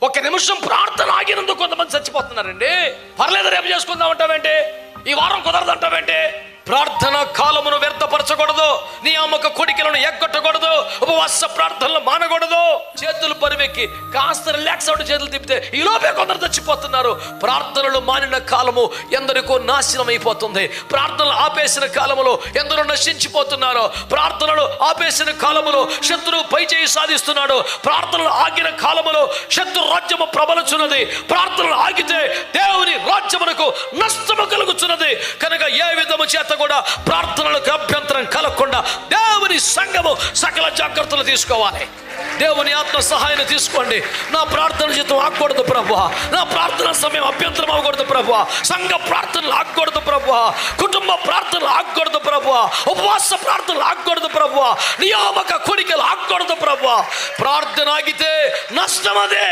ఒక నిమిషం ప్రార్థన ఆగినందుకు కొంతమంది చచ్చిపోతున్నారండి. పర్లేదు రేపు చేసుకుందాం అంటావేంటి, ఈ వారం కుదరదు అంటావేంటి? ప్రార్థన కాలమును వ్యర్థపరచకూడదు, నియామక కోడికలను ఎగ్గొట్టకూడదు, ఉపవాస ప్రార్థనలు మానకూడదు. చేతులు పరివెక్కి కాస్త రిలాక్స్ అవుట్ చేతులు తిప్పితే ఈ లోపే కొందరు చచ్చిపోతున్నారు. ప్రార్థనలు మానిన కాలము ఎందరికో నాశనం అయిపోతుంది. ప్రార్థనలు ఆపేసిన కాలములో ఎందరో నశించిపోతున్నారు. ప్రార్థనలు ఆపేసిన కాలములో శత్రువు పై చేయి సాధిస్తున్నాడు. ప్రార్థనలు ఆగిన కాలములో శత్రు రాజ్యము ప్రబలుచున్నది. ప్రార్థనలు ఆగితే దేవుని రాజ్యమునకు నష్టము కలుగుతున్నది. కనుక ఏ విధము చేత కూడా ప్రార్థనలకు అభ్యంతరం కలగకుండా దేవుని సంఘము సకల జాగ్రత్తలు తీసుకోవాలి. దేవుని ఆత్మ సహాయాన్ని తీసుకోండి. నా ప్రార్థన జీవితం ఆగకూడదు ప్రభువా, నా ప్రార్థన సమయం అభ్యంతరం అవ్వకూడదు ప్రభువా, సంఘ ప్రార్థనలు ఆగకూడదు ప్రభువా, కుటుంబ ప్రార్థనలు ఆగకూడదు ప్రభువా, ఉపవాస ప్రార్థనలు ఆగకూడదు ప్రభువా, నియామక కోడికలు ఆగకూడదు ప్రభువా. ప్రార్థన ఆగితే నష్టం అదే.